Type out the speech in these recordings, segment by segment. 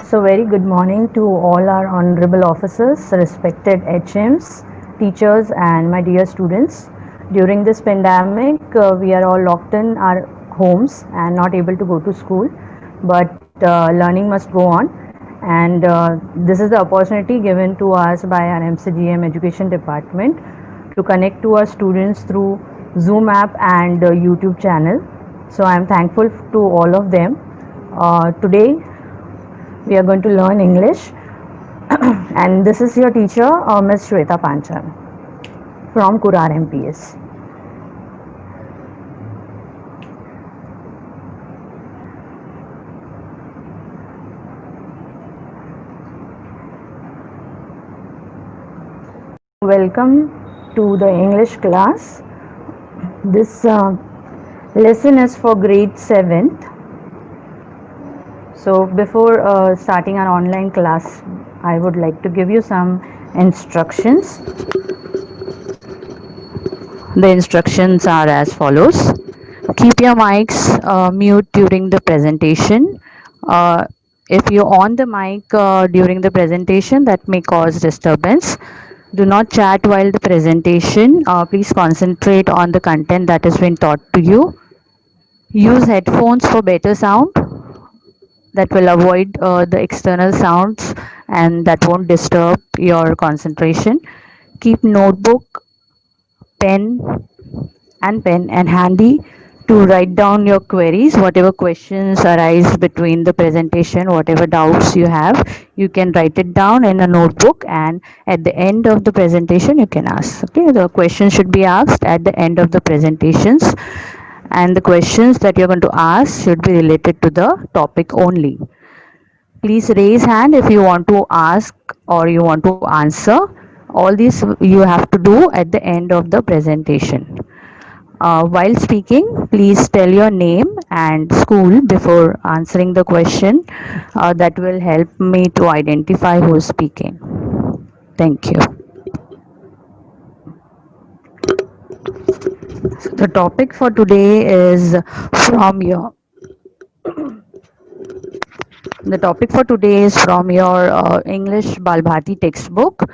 So, very good morning to all our honorable officers, respected HMs, teachers, and my dear students. During this pandemic, we are all locked in our homes and not able to go to school, but learning must go on. And this is the opportunity given to us by our MCGM Education Department to connect to our students through Zoom app and YouTube channel. So, I am thankful to all of them. Today, we are going to learn English, and this is your teacher, Ms. Shweta Panchal from Kurar MPS. Welcome to the English class. This lesson is for grade 7th. So before starting our online class, I would like to give you some instructions. The instructions are as follows. Keep your mics mute during the presentation. If you on the mic during the presentation, that may cause disturbance. Do not chat while the presentation. Please concentrate on the content that has been taught to you. Use headphones for better sound. That will avoid the external sounds and that won't disturb your concentration. Keep notebook, pen, and handy to write down your queries. Whatever questions arise between the presentation, whatever doubts you have, you can write it down in a notebook, and at the end of the presentation you can ask. Okay, the question should be asked at the end of the presentations, and the questions that you're going to ask should be related to the topic only. Please raise hand if you want to ask or you want to answer. All these you have to do at the end of the presentation. While speaking, please tell your name and school before answering the question. That will help me to identify who is speaking. Thank you. The topic for today is from your the topic for today is from your English Balbhati textbook,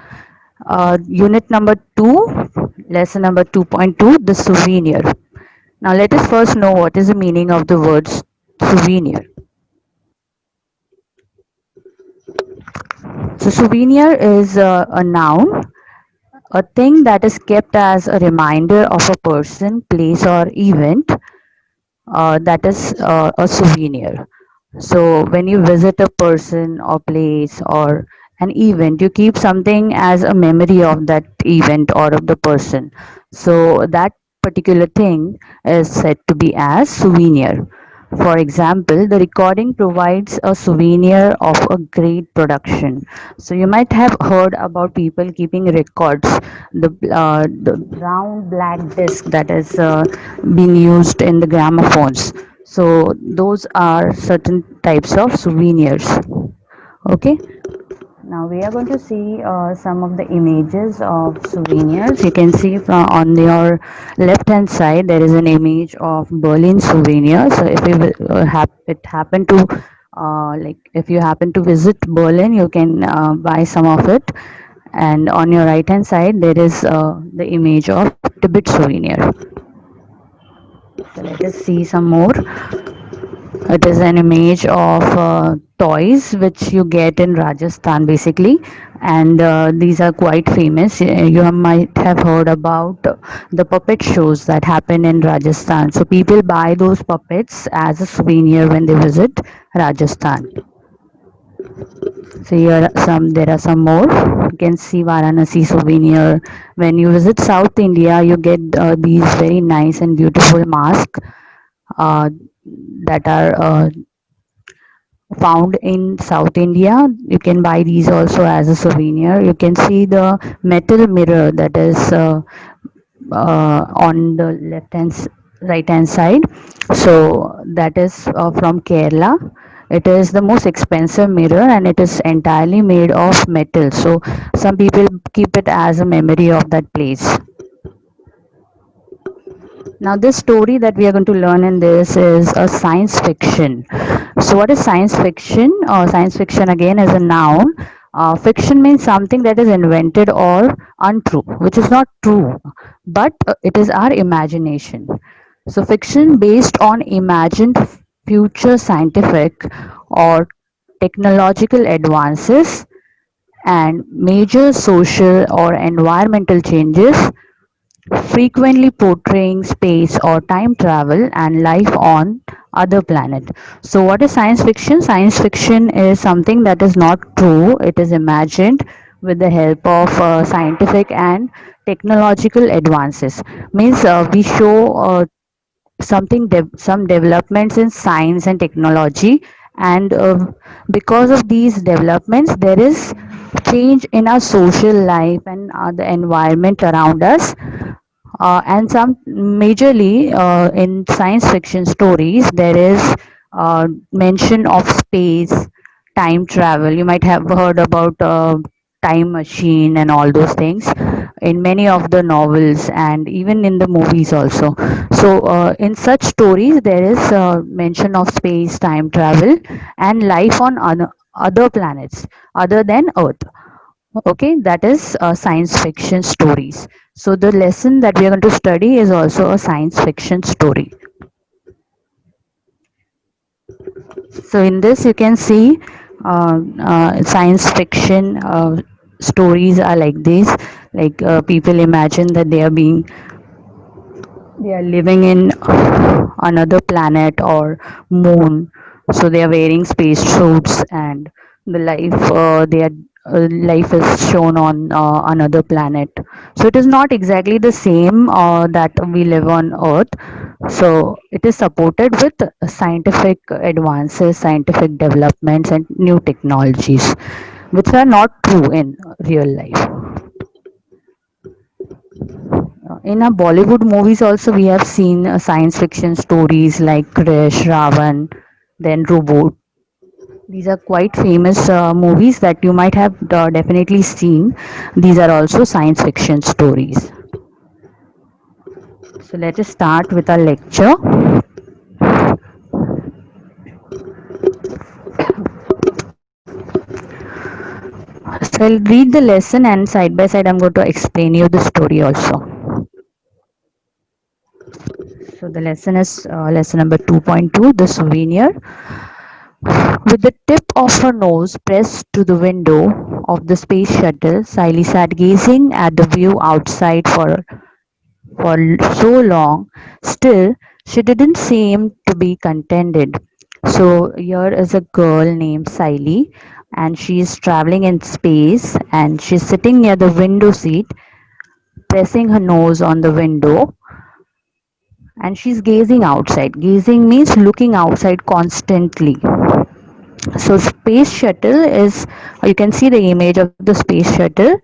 unit number 2, lesson number 2.2, the souvenir. Now let us first know what is the meaning of the words souvenir. So souvenir is a noun, a thing that is kept as a reminder of a person, place, or event. That is a souvenir. So when you visit a person or place or an event, you keep something as a memory of that event or of the person. So that particular thing is said to be as souvenir. For example, the recording provides a souvenir of a great production. So you might have heard about people keeping records, the round black disc that is being used in the gramophones. So those are certain types of souvenirs. Okay. Now we are going to see some of the images of souvenirs. You can see from on your left hand side there is an image of Berlin souvenir. So if you it happen to like if you happen to visit Berlin, you can buy some of it. And on your right hand side there is the image of Tibet souvenir. So let us see some more. It is an image of toys which you get in Rajasthan basically, and these are quite famous. You might have heard about the puppet shows that happen in Rajasthan. So people buy those puppets as a souvenir when they visit Rajasthan. So here are there are some more. You can see Varanasi souvenir. When you visit South India, you get these very nice and beautiful masks uh, that are found in South India. You can buy these also as a souvenir. You can see the metal mirror that is on the right hand side. So that is from Kerala. It is the most expensive mirror and it is entirely made of metal. So some people keep it as a memory of that place. Now, this story that we are going to learn in this is a science fiction. So, what is science fiction? Science fiction again is a noun. Fiction means something that is invented or untrue, which is not true, but it is our imagination. So, fiction based on imagined future scientific or technological advances and major social or environmental changes, frequently portraying space or time travel and life on other planet. So what is science fiction? Science fiction is something that is not true. It is imagined with the help of scientific and technological advances. Means we show some developments in science and technology, and because of these developments there is change in our social life and the environment around us, and some majorly in science fiction stories there is mention of space, time travel. You might have heard about time machine and all those things in many of the novels and even in the movies also. So in such stories there is mention of space, time travel and life on other planets other than Earth. Okay, that is science fiction stories. So the lesson that we are going to study is also a science fiction story. So in this you can see science fiction stories are like this. Like people imagine that they are living in another planet or moon, so they are wearing space suits and the life is shown on another planet. So it is not exactly the same that we live on Earth. So it is supported with scientific advances, scientific developments and new technologies which are not true in real life. In our Bollywood movies also we have seen science fiction stories like Krish, Ravan, then Robot. These are quite famous movies that you might have definitely seen. These are also science fiction stories. So let us start with our lecture. So I'll read the lesson and side by side I'm going to explain you the story also. So the lesson is lesson number 2.2, the souvenir. With the tip of her nose pressed to the window of the space shuttle, Sally sat gazing at the view outside for so long. Still, she didn't seem to be contented. So here is a girl named Sally, and she is traveling in space, and she's sitting near the window seat, pressing her nose on the window, and she's gazing outside. Gazing means looking outside constantly. So space shuttle is, you can see the image of the space shuttle.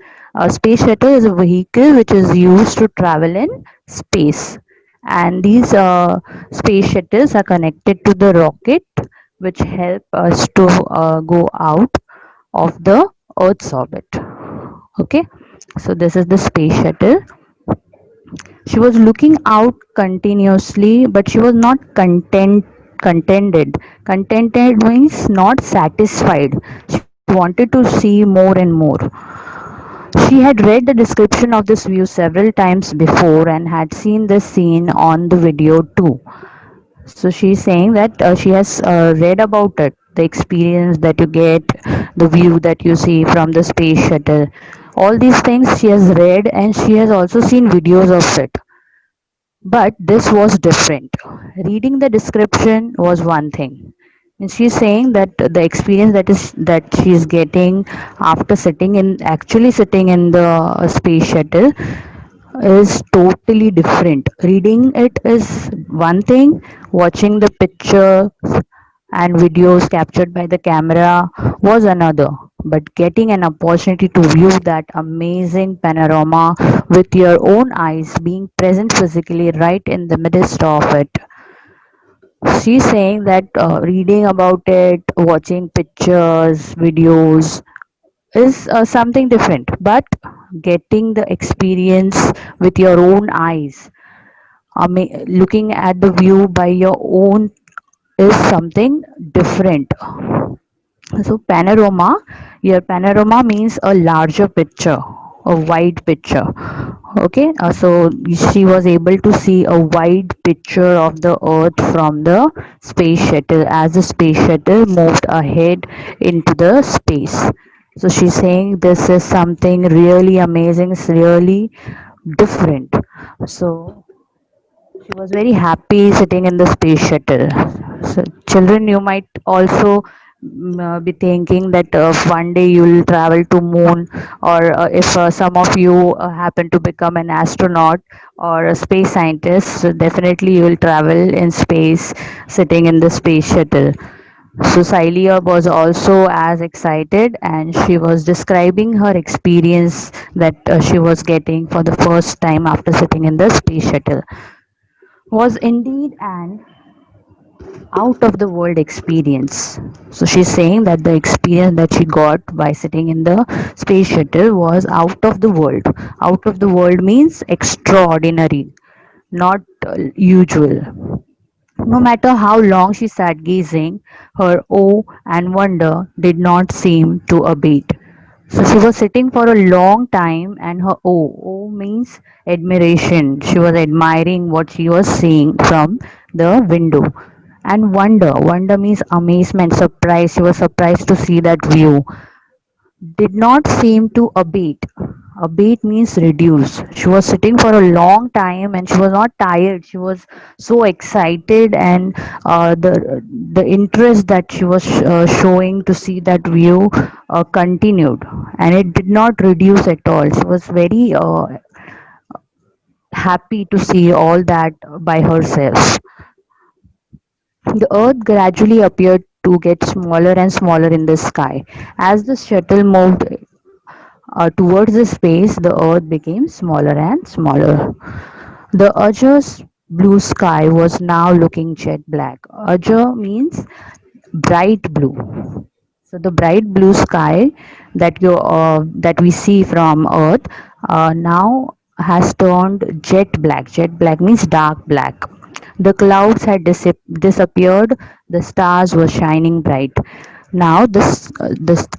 Space shuttle is a vehicle which is used to travel in space, and these space shuttles are connected to the rocket which help us to go out of the Earth's orbit. Okay, so this is the space shuttle. She was looking out continuously, but she was not contented. Contented means not satisfied. She wanted to see more and more. She had read the description of this view several times before and had seen this scene on the video too. So she's saying that she has read about it, the experience that you get, the view that you see from the space shuttle. All these things she has read and she has also seen videos of it. But this was different. Reading the description was one thing. And she's saying that the experience that she's getting after sitting in the space shuttle is totally different. Reading it is one thing, watching the picture and videos captured by the camera was another. But getting an opportunity to view that amazing panorama with your own eyes, being present physically right in the midst of it. She's saying that reading about it, watching pictures, videos is something different, but getting the experience with your own eyes, Looking at the view by your own is something different. So panorama means a larger picture, a wide picture. Okay, so she was able to see a wide picture of the Earth from the space shuttle as the space shuttle moved ahead into the space. So she's saying this is something really amazing, it's really different. So she was very happy sitting in the space shuttle. So, children, you might also be thinking that one day you will travel to moon, or if some of you happen to become an astronaut or a space scientist, so definitely you will travel in space, sitting in the space shuttle. So Sailia was also as excited, and she was describing her experience that she was getting for the first time after sitting in the space shuttle was indeed an out of the world experience. So she's saying that the experience that she got by sitting in the space shuttle was out of the world. Out of the world means extraordinary, not usual. No matter how long she sat gazing, her awe and wonder did not seem to abate. So she was sitting for a long time, and her awe means admiration. She was admiring what she was seeing from the window. And wonder means amazement, surprise. She was surprised to see that view did not seem to abate. Abate means reduce. She was sitting for a long time and she was not tired. She was so excited, and the interest that she was showing to see that view continued, and it did not reduce at all. She was very happy to see all that by herself. The Earth gradually appeared to get smaller and smaller in the sky. As the shuttle moved towards the space, the Earth became smaller and smaller. The azure blue sky was now looking jet black. Azure means bright blue. So the bright blue sky that we see from Earth now has turned jet black. Jet black means dark black. The clouds had disappeared. The stars were shining bright. Now this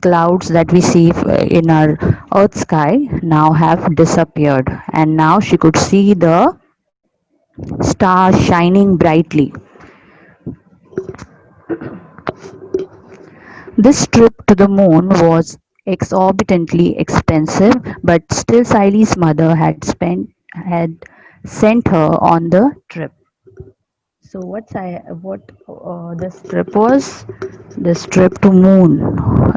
clouds that we see in our Earth sky now have disappeared, and now she could see the stars shining brightly. This trip to the moon was exorbitantly expensive, but still Siley's mother had sent her on the trip. So what this trip was? This trip to moon.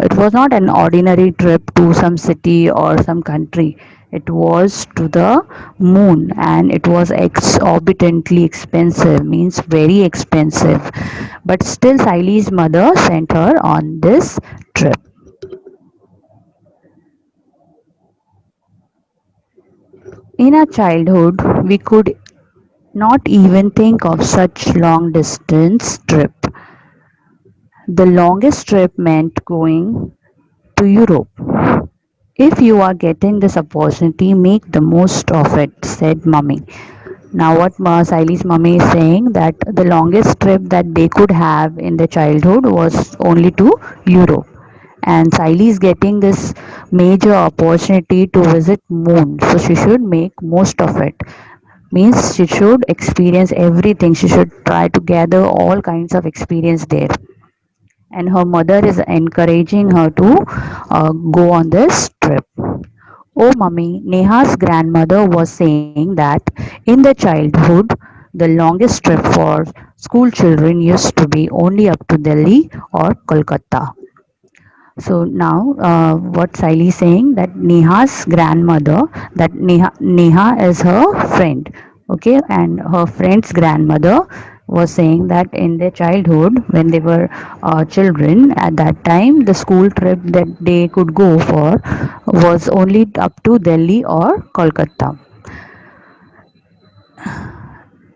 It was not an ordinary trip to some city or some country. It was to the moon, and it was exorbitantly expensive, means very expensive. But still Siley's mother sent her on this trip. In our childhood, we could not even think of such long distance trip. The longest trip meant going to Europe. If you are getting this opportunity, make the most of it, said Mummy. Now, what Siley's mummy is saying that the longest trip that they could have in their childhood was only to Europe, and Siley is getting this major opportunity to visit Moon, so she should make most of it. Means she should experience everything. She should try to gather all kinds of experience there, and her mother is encouraging her to go on this trip. Oh, mummy, Neha's grandmother was saying that in their childhood, the longest trip for school children used to be only up to Delhi or Kolkata. So now, what Saili is saying that Neha's grandmother, that Neha is her friend, okay, and her friend's grandmother was saying that in their childhood, when they were children, at that time, the school trip that they could go for was only up to Delhi or Kolkata.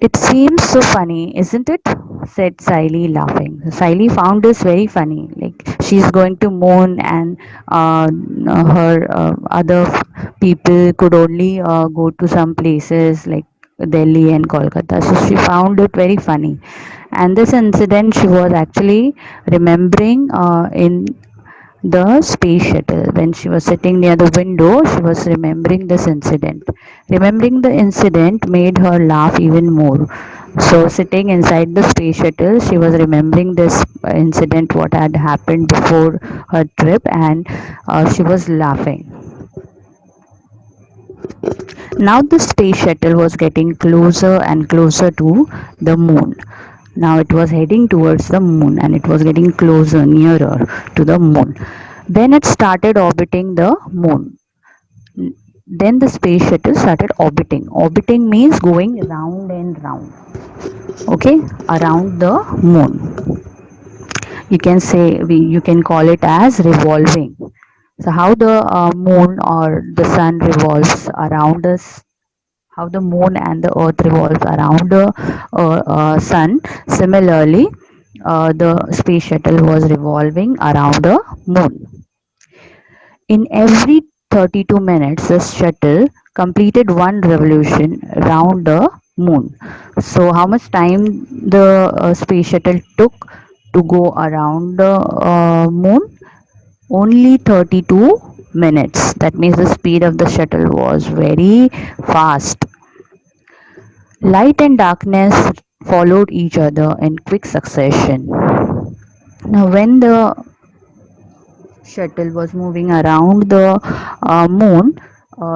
It seems so funny, isn't it? Said Siley laughing. Siley found this very funny. Like she's going to moon, and her other people could only go to some places like Delhi and Kolkata. So she found it very funny. And this incident she was actually remembering in the space shuttle. When she was sitting near the window, she was remembering this incident. Remembering the incident made her laugh even more. So, sitting inside the space shuttle, she was remembering this incident, what had happened before her trip, and she was laughing. Now the space shuttle was getting closer and closer to the moon. Now it was heading towards the moon and it was getting closer, nearer to the moon. Then it started orbiting the moon. Then the space shuttle started orbiting. Orbiting means going round and round, okay, around the moon. You can say you can call it as revolving. So how the moon or the sun revolves around us, how the moon and the earth revolves around the sun. Similarly, the space shuttle was revolving around the moon. In every 32 minutes, the shuttle completed one revolution around the moon. So, how much time the space shuttle took to go around the moon? Only 32 minutes. That means the speed of the shuttle was very fast. Light and darkness followed each other in quick succession. Now, when the shuttle was moving around the moon,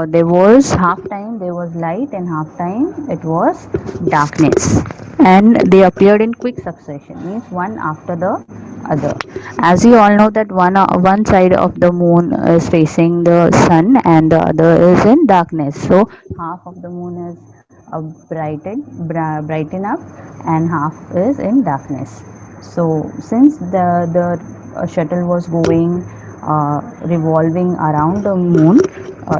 there was half time there was light and half time it was darkness, and they appeared in quick succession, means one after the other. As you all know that one side of the moon is facing the sun and the other is in darkness, so half of the moon is brighten up and half is in darkness. So since the shuttle was going revolving around the moon,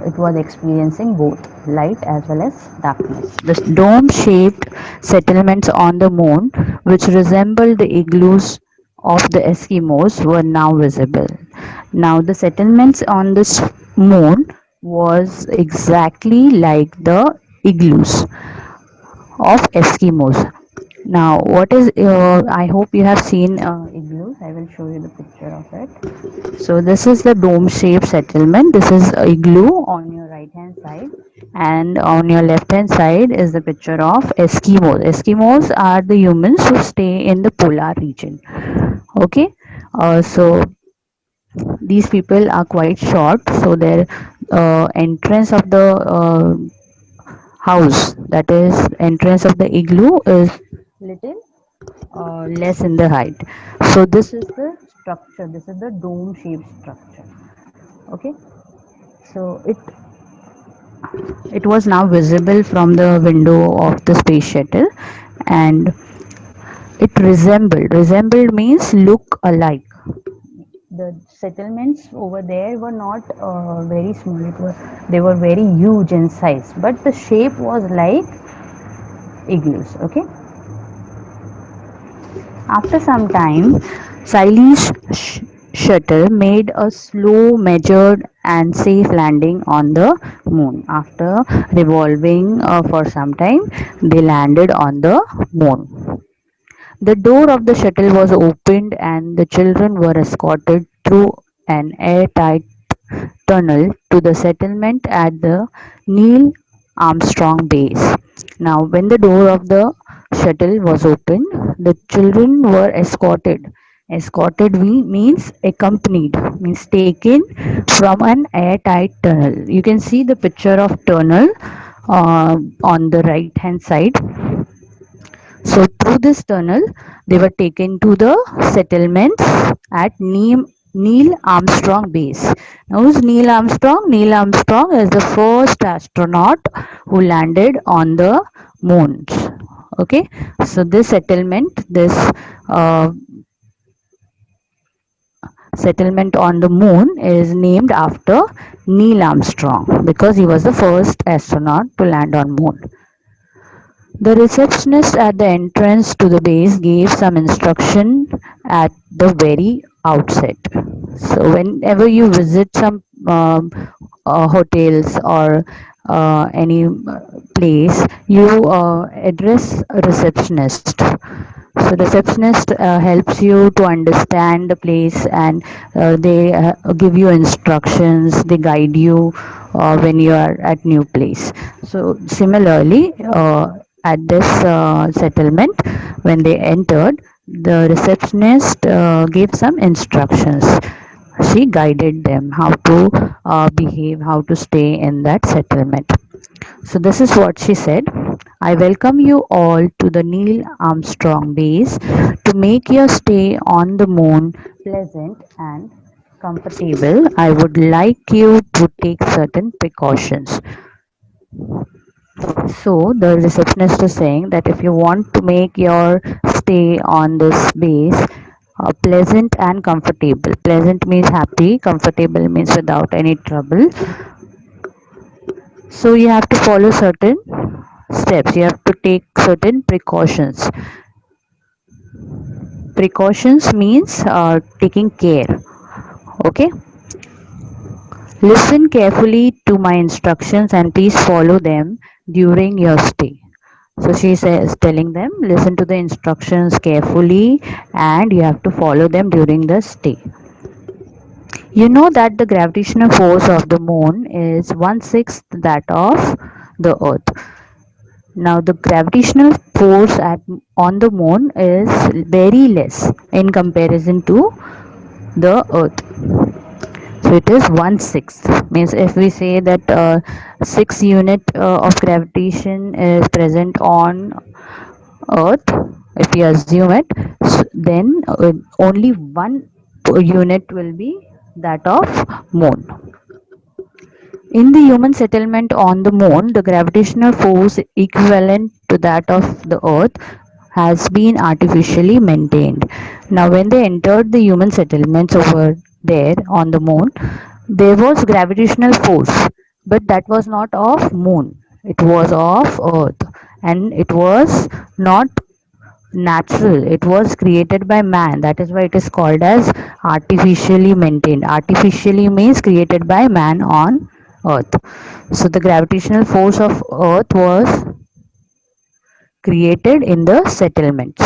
it was experiencing both light as well as darkness. The dome shaped settlements on the moon, which resembled the igloos of the Eskimos, were now visible. Now, the settlements on this moon was exactly like the igloos of Eskimos. Now, what is? I hope you have seen igloos. I will show you the picture of it. So this is the dome-shaped settlement. This is igloo on your right-hand side, and on your left-hand side is the picture of Eskimos. Eskimos are the humans who stay in the polar region. Okay, so these people are quite short, so their entrance of the house, that is entrance of the igloo, is little less in the height. So this is the structure, this is the dome shaped structure. Okay, so it was now visible from the window of the space shuttle, and it resembled means look alike. The settlements over there were not very small, they were very huge in size, but the shape was like igloos. Okay, after some time, Siley's shuttle made a slow, measured, and safe landing on the moon. After revolving for some time, they landed on the moon. The door of the shuttle was opened, and the children were escorted through an airtight tunnel to the settlement at the Neil Armstrong base. Now, when the door of the shuttle was opened, the children were escorted. Escorted means accompanied, means taken from an airtight tunnel. You can see the picture of tunnel on the right hand side. So through this tunnel, they were taken to the settlements at Neil Armstrong base. Now, who's Neil Armstrong? Neil Armstrong is the first astronaut who landed on the moon. Okay, so this uh, settlement on the moon is named after Neil Armstrong because he was the first astronaut to land on moon. The receptionist at the entrance to the base gave some instruction at the very outset. So, whenever you visit some hotels or any place, you address a receptionist. So receptionist helps you to understand the place, and they give you instructions, they guide you when you are at new place. So similarly, at this settlement, when they entered, the receptionist gave some instructions. She guided them how to behave, how to stay in that settlement. So this is what she said. I welcome you all to the Neil Armstrong base to make your stay on the moon pleasant and comfortable. I would like you to take certain precautions. So the receptionist is saying that if you want to make your stay on this base pleasant and comfortable, pleasant means happy, comfortable means without any trouble. So you have to follow certain steps. You have to take certain precautions. Precautions means taking care. Okay. Listen carefully to my instructions and please follow them during your stay. So she says, telling them, listen to the instructions carefully and you have to follow them during the stay. You know that the gravitational force of the moon is one-sixth that of the earth. Now the gravitational force on the moon is very less in comparison to the earth. So it is one-sixth. Means if we say that 6 unit of gravitation is present on earth, if we assume it, then only one unit will be that of moon. In the human settlement on the moon, the gravitational force equivalent to that of the earth has been artificially maintained. Now, when they entered the human settlements over there on the moon, there was gravitational force, but that was not of moon. It was of earth, and it was not natural. It was created by man. That is why it is called as artificially maintained. Artificially means created by man on earth. So the gravitational force of earth was created in the settlements.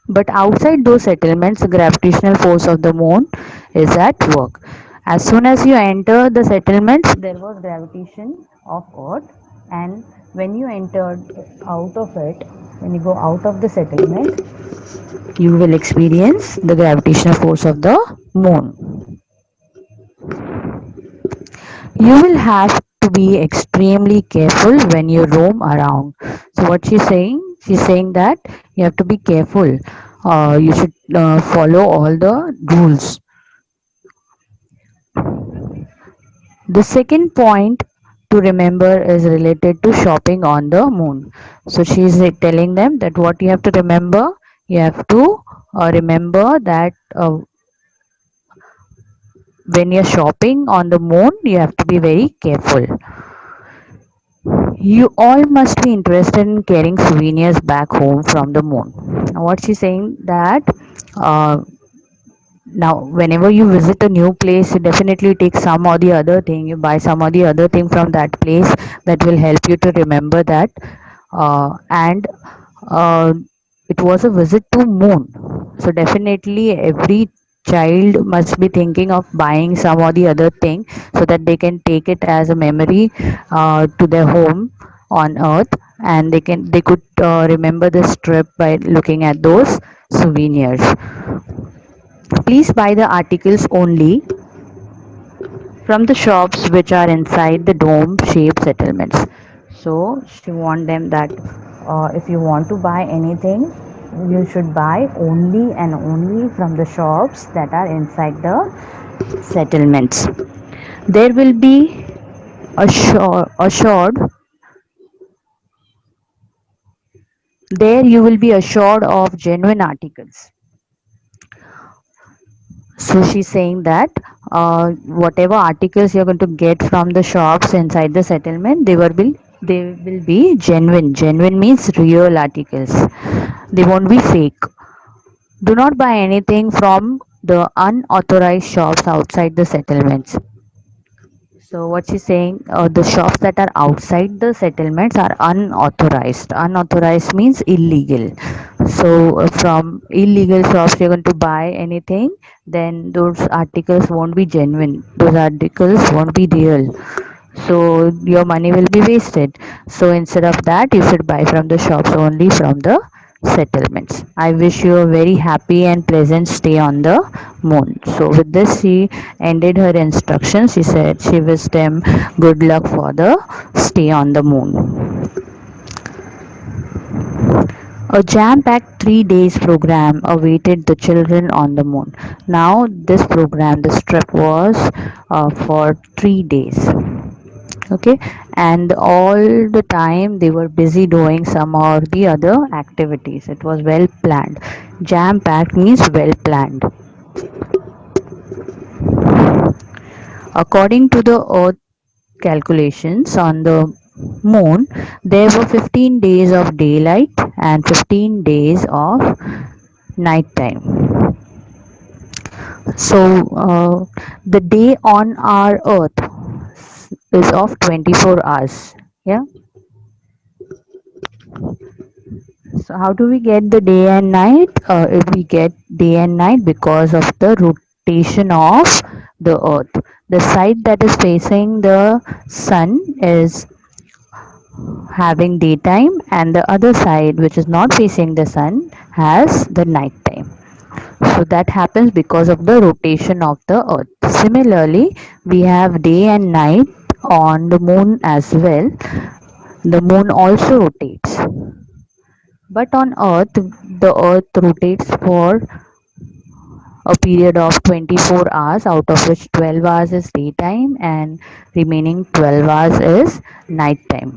But outside those settlements, the gravitational force of the moon is at work. As soon as you enter the settlements, there was gravitation of earth, and when you entered out of it, when you go out of the settlement, you will experience the gravitational force of the moon. You will have to be extremely careful when you roam around. So what she's saying? She's saying that you have to be careful. You should follow all the rules. The second point to remember is related to shopping on the moon. So she's telling them that what you have to remember, you have to remember that when you're shopping on the moon, you have to be very careful. You all must be interested in carrying souvenirs back home from the moon. Now, what she's saying that uh, now whenever you visit a new place, you definitely take some or the other thing. You buy some or the other thing from that place that will help you to remember that. And uh, it was a visit to moon, so definitely every child must be thinking of buying some or the other thing so that they can take it as a memory to their home on earth, and they could remember this trip by looking at those souvenirs. Please buy the articles only from the shops which are inside the dome shaped settlements. So she warned them that if you want to buy anything, you should buy only and only from the shops that are inside the settlements. There will be assured there you will be assured of genuine articles. So she's saying that whatever articles you're going to get from the shops inside the settlement, they will be genuine. Genuine means real articles. They won't be fake. Do not buy anything from the unauthorized shops outside the settlements. So what she's saying, the shops that are outside the settlements are unauthorized. Unauthorized means illegal. So from illegal shops you're going to buy anything, then those articles won't be genuine. Those articles won't be real. So your money will be wasted. So instead of that, you should buy from the shops only from the settlements. I wish you a very happy and pleasant stay on the moon. So with this, she ended her instructions. She said she wished them good luck for the stay on the moon. A jam-packed 3 days program awaited the children on the moon. Now this program, this trip was for 3 days. Okay, and all the time they were busy doing some or the other activities. It was well planned. Jam packed means well planned. According to the earth calculations on the moon, there were 15 days of daylight and 15 days of night time. So the day on our earth is of 24 hours. Yeah. So how do we get the day and night? If we get day and night because of the rotation of the earth. The side that is facing the sun is having daytime, and the other side which is not facing the sun has the night time. So that happens because of the rotation of the earth. Similarly, we have day and night on the moon as well. The moon also rotates. But on Earth, the Earth rotates for a period of 24 hours, out of which 12 hours is daytime and remaining 12 hours is nighttime.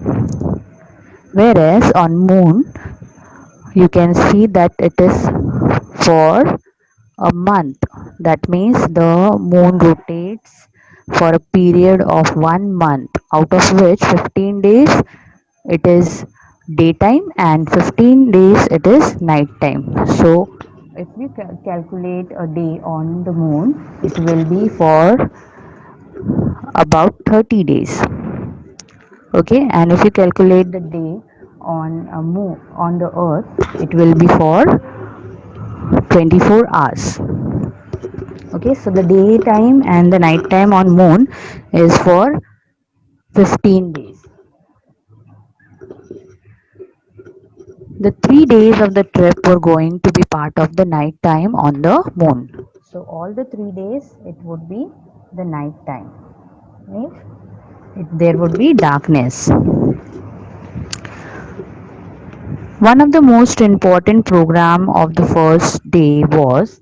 Whereas on Moon, you can see that it is for a month. That means the moon rotates for a period of 1 month, out of which 15 days it is daytime and 15 days it is nighttime. So if we calculate a day on the moon, it will be for about 30 days. Okay, and if you calculate the day on a moon on the earth, it will be for 24 hours. Okay, so the daytime and the nighttime on moon is for 15 days. The 3 days of the trip were going to be part of the night time on the moon. So all the 3 days it would be the night time. Means there would be darkness. One of the most important program of the first day was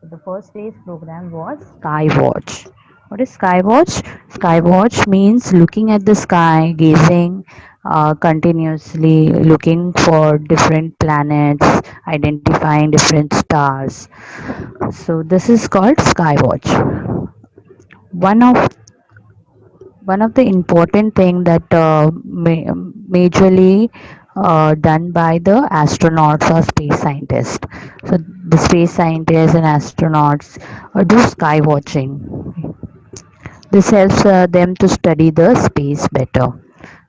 the first day's program was Sky Watch. What is Sky Watch? Sky Watch means looking at the sky, gazing continuously, looking for different planets, identifying different stars. So this is called Sky Watch. One of one of the important thing that majorly done by the astronauts or space scientists. So the space scientists and astronauts do sky watching. This helps them to study the space better.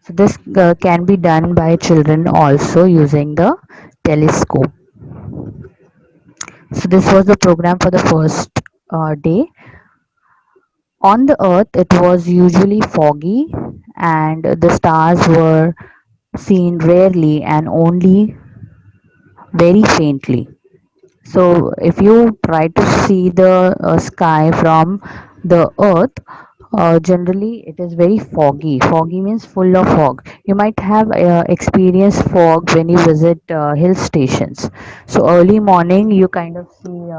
So this can be done by children also using the telescope. So this was the program for the first day. On the earth, it was usually foggy and the stars were seen rarely and only very faintly. So, if you try to see the sky from the earth, generally it is very foggy. Foggy means full of fog. You might have experienced fog when you visit hill stations. So, early morning you kind of see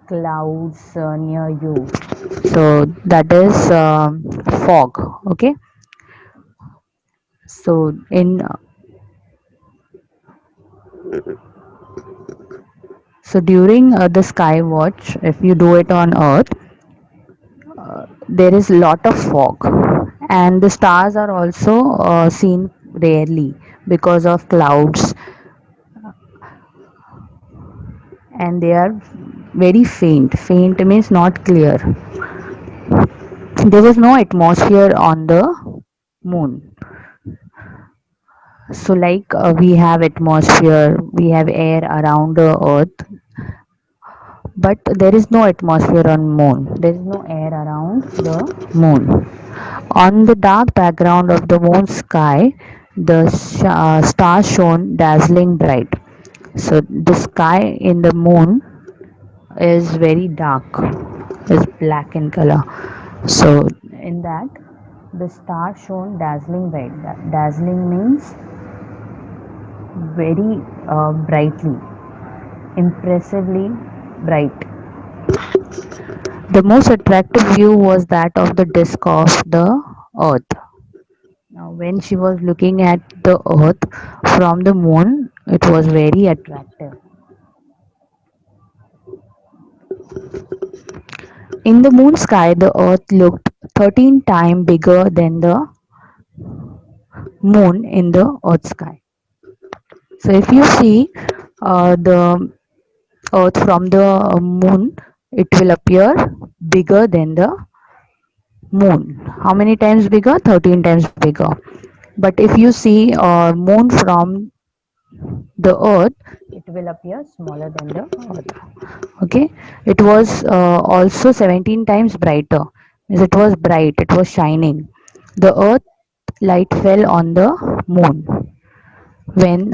clouds near you. So, that is fog. Okay. So, in so during the sky watch, if you do it on Earth, there is a lot of fog, and the stars are also seen rarely because of clouds, and they are very faint. Faint means not clear. There was no atmosphere on the moon. So, like we have atmosphere, we have air around the earth, but there is no atmosphere on moon. There is no air around the moon. On the dark background of the moon sky, the stars shone dazzling bright. So the sky in the moon is very dark, is black in color. So in that, the stars shone dazzling bright. Dazzling means very brightly, impressively bright. The most attractive view was that of the disk of the earth. Now, when she was looking at the earth from the moon, it was very attractive. In the moon sky, the earth looked 13 times bigger than the moon in the earth sky. So, if you see the earth from the moon, it will appear bigger than the moon. How many times bigger? 13 times bigger. But if you see moon from the earth, it will appear smaller than the earth. Okay, it was also 17 times brighter. Means it was bright, it was shining. The earth light fell on the moon. When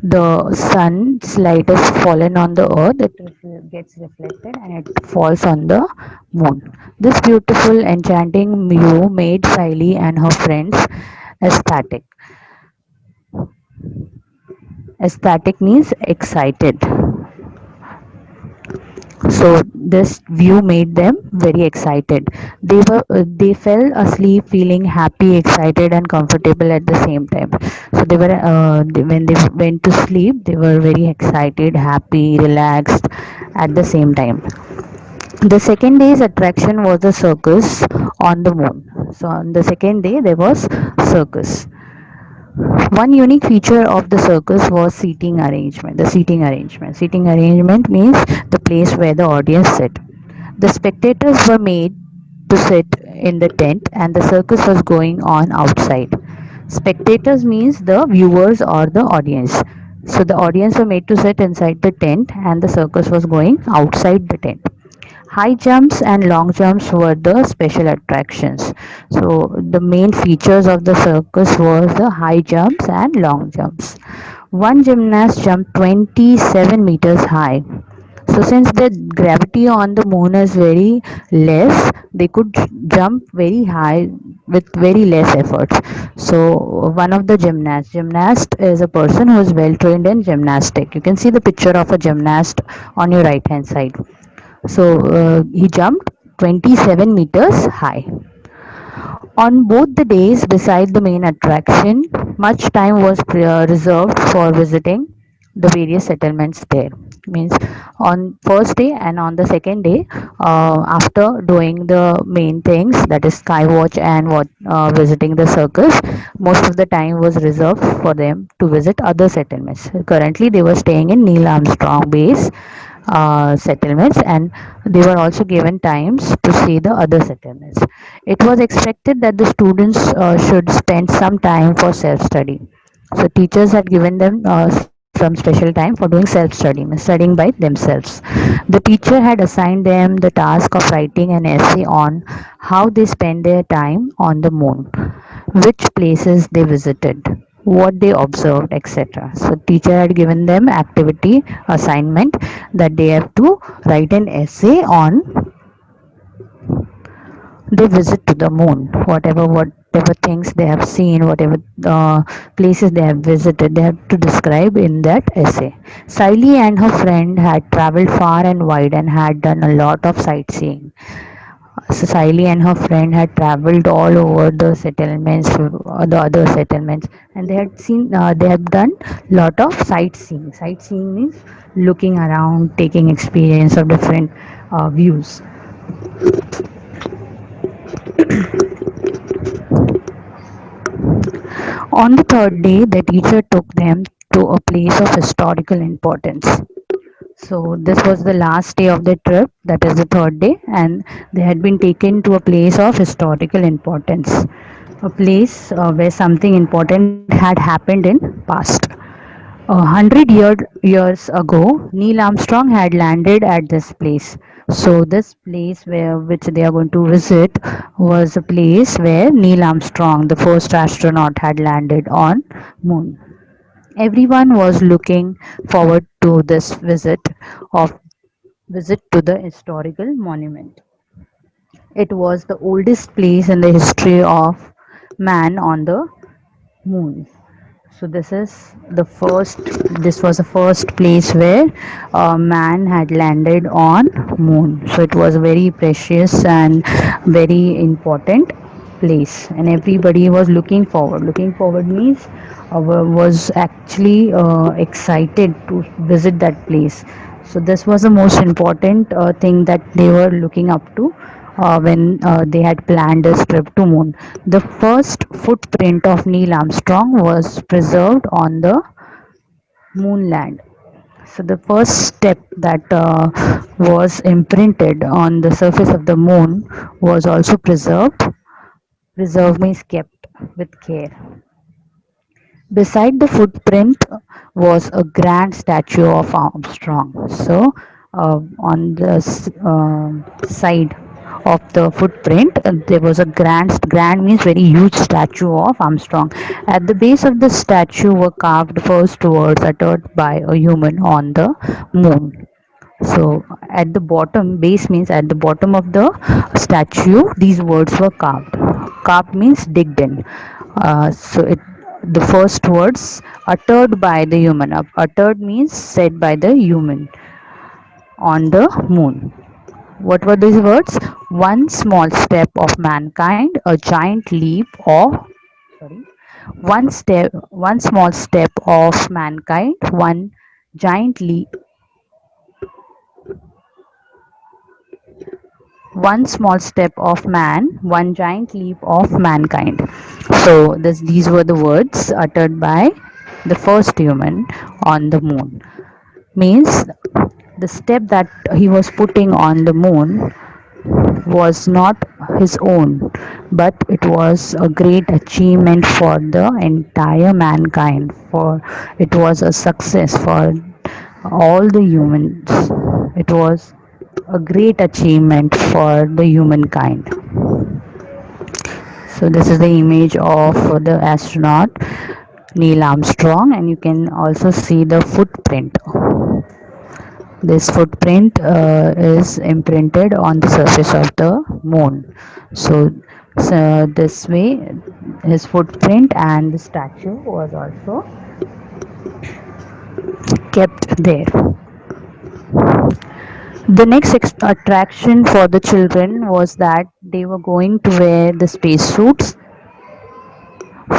the sun's light is fallen on the earth, it gets reflected and it falls on the moon. This beautiful enchanting view made Siley and her friends ecstatic. Ecstatic means excited. So this view made them very excited. They fell asleep feeling happy, excited, and comfortable at the same time. So when they went to sleep, they were very excited, happy, relaxed at the same time. The second day's attraction was the circus on the moon. So on the second day there was circus. One unique feature of the circus was seating arrangement. The seating arrangement. Seating arrangement means the place where the audience sit. The spectators were made to sit in the tent and the circus was going on outside. Spectators means the viewers or the audience. So the audience were made to sit inside the tent and the circus was going outside the tent. High jumps and long jumps were the special attractions. So the main features of the circus was the high jumps and long jumps. One gymnast jumped 27 meters high. So since the gravity on the moon is very less, they could jump very high with very less efforts. So one of the gymnast is a person who is well trained in gymnastic. You can see the picture of a gymnast on your right hand side. So he jumped 27 meters high. On both the days, beside the main attraction, much time was reserved for visiting the various settlements there. Means on first day and on the second day, after doing the main things, that is skywatch and what visiting the circus, most of the time was reserved for them to visit other settlements. Currently, they were staying in Neil Armstrong Base settlements, and they were also given times to see the other settlements. It was expected that the students should spend some time for self-study. So teachers had given them some special time for doing self-study, means studying by themselves. The teacher had assigned them the task of writing an essay on how they spent their time on the moon, which places they visited, what they observed, etc. So teacher had given them activity assignment that they have to write an essay on their visit to the moon, whatever things they have seen, whatever places they have visited, they have to describe in that essay. Siley and her friend had traveled far and wide and had done a lot of sightseeing. So Siley and her friend had traveled all over the settlements, the other settlements, and they have done lot of sightseeing. Sightseeing means looking around, taking experience of different views. On the third day, the teacher took them to a place of historical importance. So this was the last day of the trip, that is the third day, and they had been taken to a place of historical importance, a place where something important had happened in past. 100 years ago, Neil Armstrong had landed at this place. So this place where which they are going to visit was a place where Neil Armstrong, the first astronaut, had landed on Moon. Everyone was looking forward to this visit to the historical monument. It was the oldest place in the history of man on the moon. So this was the first place where man had landed on moon. So it was a very precious and very important place, and everybody was looking forward. Looking forward means was actually excited to visit that place. So this was the most important thing that they were looking up to when they had planned this trip to moon. The first footprint of Neil Armstrong was preserved on the moonland. So the first step that was imprinted on the surface of the moon was also preserved. Preserved means kept with care. Beside the footprint was a grand statue of Armstrong. So, on the side of the footprint, there was a grand means very huge statue of Armstrong. At the base of the statue were carved first words uttered by a human on the moon. So at the bottom, base means at the bottom of the statue, these words were carved. Carved means digged in. The first words uttered by the human. Uttered means said by the human on the moon. What were these words? One small step of mankind, a giant leap of sorry, one small step of mankind, one giant leap one small step of man, one giant leap of mankind. So these were the words uttered by the first human on the moon. Means the step that he was putting on the moon was not his own, but it was a great achievement for the entire mankind. For it was a success for all the humans. It was a great achievement for the humankind. So this is the image of the astronaut Neil Armstrong, and you can also see the footprint. This footprint is imprinted on the surface of the moon. So this way, his footprint and the statue was also kept there. The next attraction for the children was that they were going to wear the spacesuits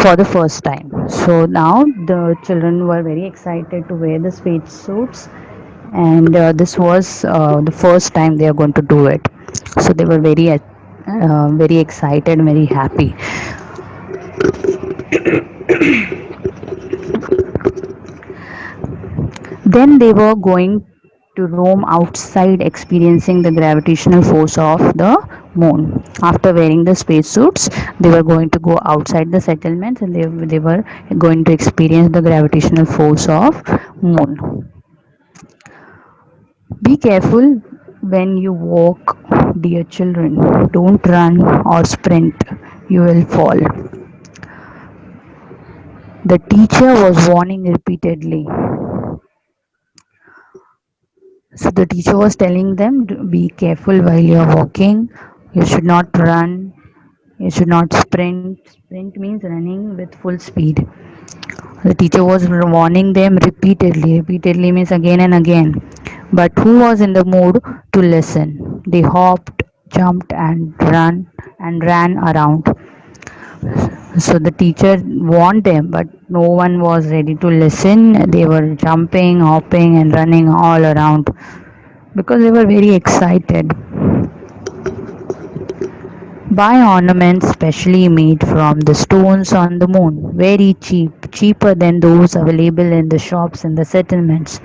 for the first time. So now the children were very excited to wear the spacesuits, and this was the first time they are going to do it. So they were very excited, very happy. Then they were going to roam outside, experiencing the gravitational force of the moon. After wearing the spacesuits, they were going to go outside the settlements, and they were going to experience the gravitational force of moon. Be careful when you walk, dear children. Don't run or sprint. You will fall. The teacher was warning repeatedly. So the teacher was telling them, be careful while you are walking. You should not run. You should not sprint. Sprint means running with full speed. The teacher was warning them repeatedly. Repeatedly means again and again. But who was in the mood to listen? They hopped, jumped, and ran around. So the teacher warned them, but no one was ready to listen. They were jumping, hopping, and running all around because they were very excited. Buy ornaments specially made from the stones on the moon, very cheap, cheaper than those available in the shops in the settlements.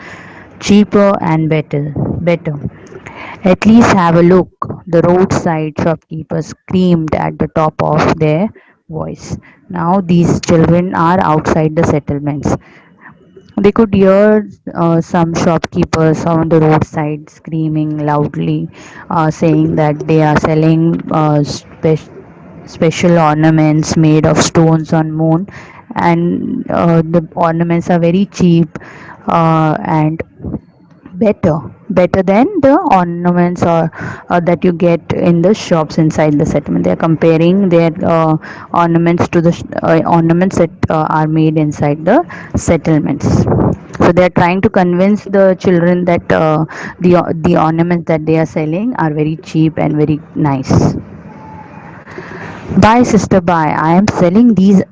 cheaper and better. At least have a look. The roadside shopkeeper screamed at the top of their voice. Now these children are outside the settlements. They could hear some shopkeepers on the roadside screaming loudly, saying that they are selling special ornaments made of stones on moon, and the ornaments are very cheap and better than the ornaments or that you get in the shops inside the settlement. They are comparing their ornaments to the ornaments that are made inside the settlements. So they are trying to convince the children that the ornaments that they are selling are very cheap and very nice. Buy, sister, buy. I am selling these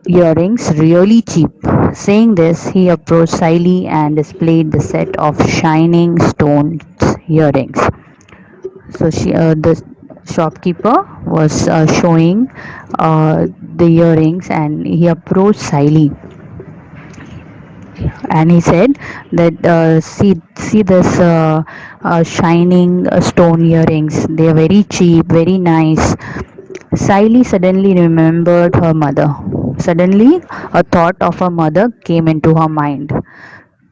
earrings really cheap. Saying this, he approached Siley and displayed the set of shining stones earrings. So the shopkeeper was showing the earrings, and he approached Siley and he said that see this shining stone earrings. They are very cheap, very nice. Siley suddenly remembered her mother. Suddenly, a thought of her mother came into her mind.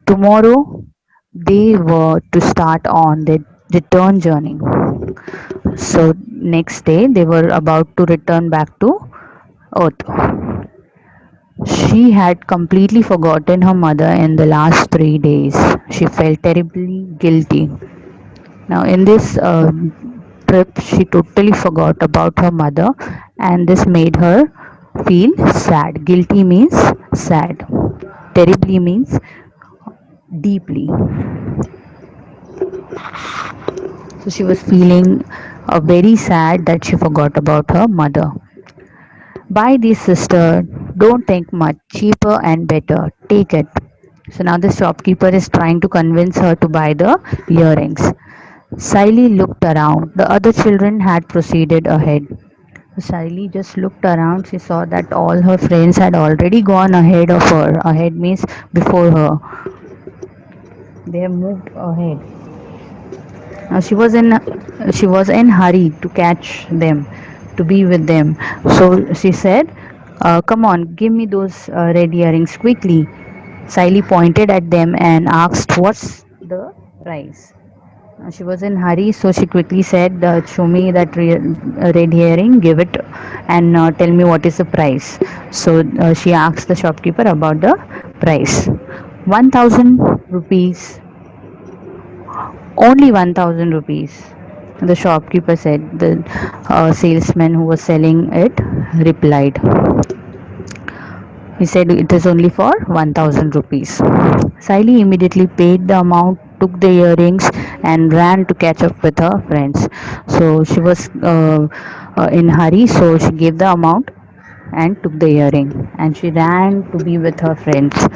Tomorrow, they were to start on their return journey. So, next day, they were about to return back to Earth. She had completely forgotten her mother in the last 3 days. She felt terribly guilty. Now, in this trip, she totally forgot about her mother, and this made her feel sad. Guilty means sad, terribly means deeply. So, she was feeling very sad that she forgot about her mother. Buy this, sister. Don't think much. Cheaper and better. Take it. So now the shopkeeper is trying to convince her to buy the earrings. Siley looked around. The other children had proceeded ahead. Siley just looked around. She saw that all her friends had already gone ahead of her. Ahead means before her. They have moved ahead. Now she was in hurry to catch them, to be with them. So she said, "Come on, give me those red earrings quickly." Siley pointed at them and asked, "What's the price?" She was in hurry, so she quickly said, "Show me that red earring. Give it, and tell me what is the price." So she asked the shopkeeper about the price. 1,000 rupees. Only 1,000 rupees. The shopkeeper said. The salesman who was selling it replied. He said it is only for 1,000 rupees. Siley immediately paid the amount, took the earrings, and ran to catch up with her friends. So she was in hurry, so she gave the amount and took the earring, and she ran to be with her friends.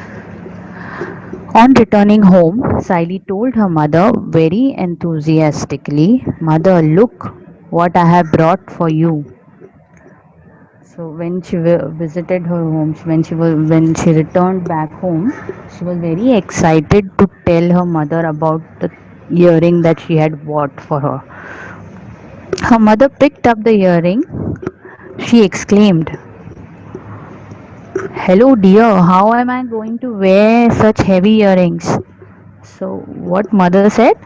On returning home, Siley told her mother very enthusiastically, "Mother, look what I have brought for you." So when she visited her home, when she returned back home, she was very excited to tell her mother about the earring that she had bought for her. Her mother picked up the earring. She exclaimed, "Hello, dear, how am I going to wear such heavy earrings?" So, what mother said,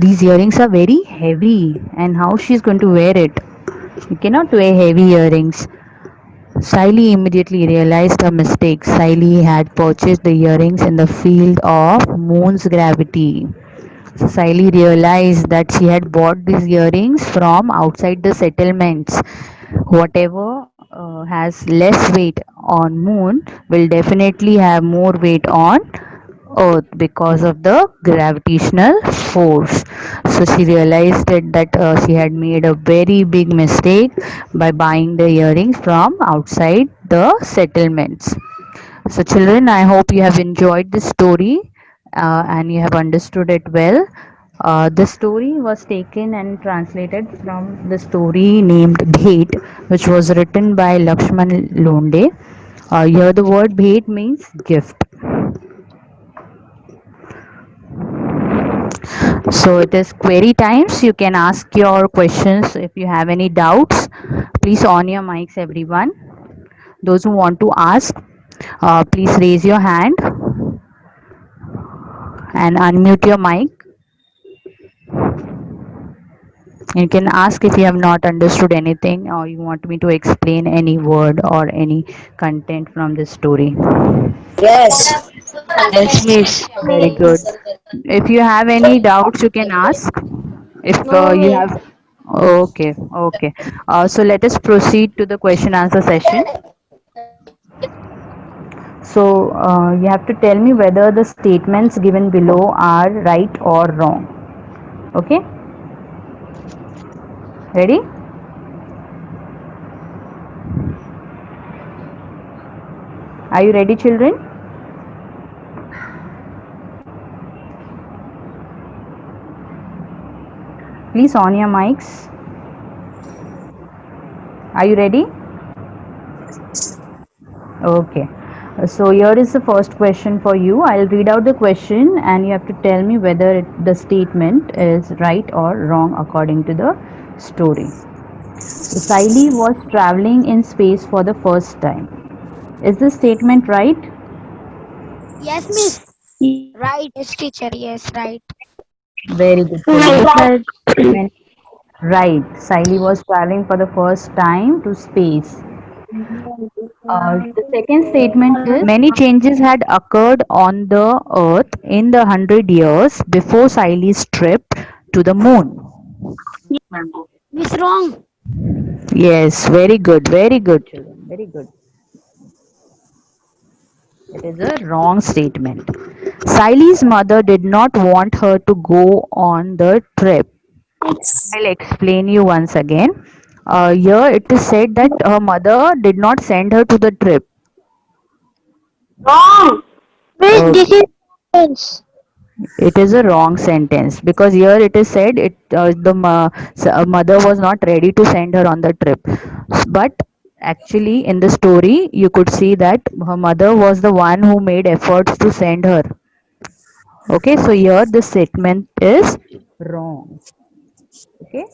"These earrings are very heavy, and how she's going to wear it? You cannot wear heavy earrings." Siley immediately realized her mistake. Siley had purchased the earrings in the field of moon's gravity. So Siley realized that she had bought these earrings from outside the settlements. Whatever has less weight on moon will definitely have more weight on earth because of the gravitational force. So she realized that she had made a very big mistake by buying the earrings from outside the settlements. So children, I hope you have enjoyed this story and you have understood it well. The story was taken and translated from the story named Bhet, which was written by Lakshman Londe. Here the word Bhet means gift. So it is query times. You can ask your questions if you have any doubts. Please on your mics, everyone. Those who want to ask, please raise your hand and unmute your mic. You can ask if you have not understood anything or you want me to explain any word or any content from this story. Yes. Yes, Miss. Very good. If you have any doubts, you can ask. If No, you miss. have, okay, okay. So let us proceed to the question answer session. So you have to tell me whether the statements given below are right or wrong. Okay, ready? Are you ready, children? Please on your mics. Are you ready? Okay. So here is the first question for you. I'll read out the question and you have to tell me whether the statement is right or wrong according to the story. So Siley was traveling in space for the first time. Is this statement right? Yes, Miss. Right. Yes, teacher. Yes, right. Very good, children. Right. Statement right. Siley was traveling for the first time to space. The second statement is many changes had occurred on the Earth in the 100 years before Siley's trip to the moon. Miss wrong. Yes, very good, children. Very good. It is a wrong statement. Siley's mother did not want her to go on the trip. I'll explain you once again. Here it is said that her mother did not send her to the trip. Wrong. Miss, this is Okay. sense. It is a wrong sentence because here it is said the mother was not ready to send her on the trip. But actually, in the story, you could see that her mother was the one who made efforts to send her. Okay, so here the statement is wrong. Okay,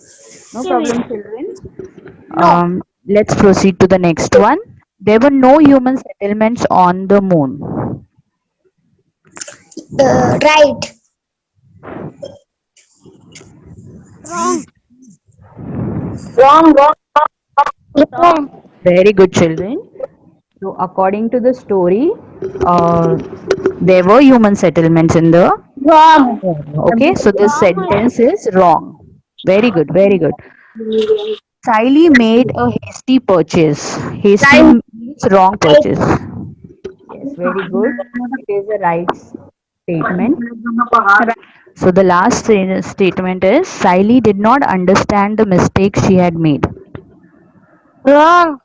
no Okay, Miss. problem, children. No. Let's proceed to the next one. There were no human settlements on the moon. Right. Wrong. Wrong. Wrong. Wrong. Very good, children. So, according to the story, uh, there were human settlements in the Wrong. moon. Okay, so this Wrong, Miss. sentence is wrong. Very good, very good. Siley made a hasty purchase. Hasty Right. means wrong purchase. Yes, very good. It is a right statement. So the last statement is Siley did not understand the mistake she had made. Wrong.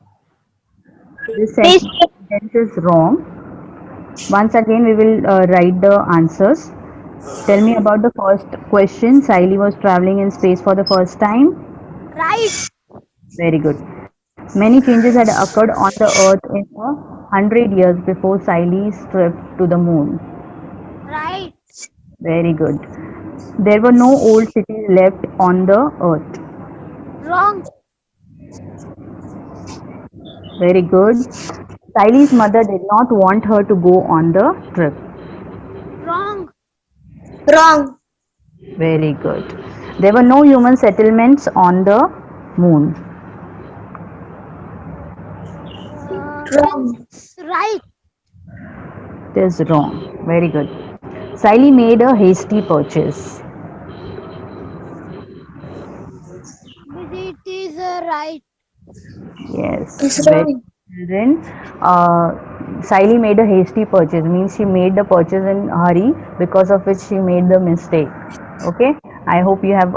This Miss. sentence is wrong. Once again, we will write the answers. Tell me about the first question. Siley was traveling in space for the first time. Right. Very good. Many changes had occurred on the Earth in 100 years before Siley's trip to the moon. Right. Very good. There were no old cities left on the Earth. Wrong. Very good. Siley's mother did not want her to go on the trip. Wrong. Wrong. Very good. There were no human settlements on the moon. Means Wrong. right. It is wrong. Very good. Siley made a hasty purchase. Means it is right. Yes, It's very wrong. children. Siley made a hasty purchase means she made the purchase in a hurry because of which she made the mistake. Okay, I hope you have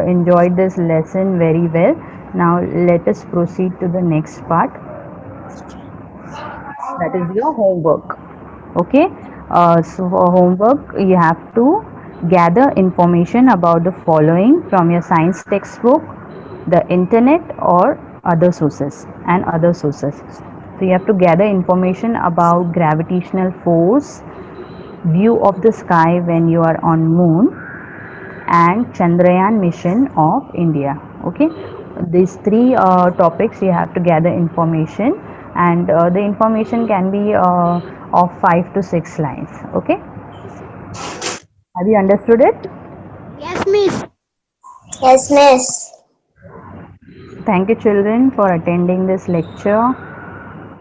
enjoyed this lesson very well. Now let us proceed to the next part. That is your homework. Okay, so for homework you have to gather information about the following from your science textbook, the internet or other sources and other sources. So you have to gather information about gravitational force, view of the sky when you are on moon, and Chandrayaan mission of India. Okay, these three topics you have to gather information, and the information can be of 5 to 6 lines. Okay, have you understood it? Yes, Miss. Yes, miss. Thank you, children, for attending this lecture.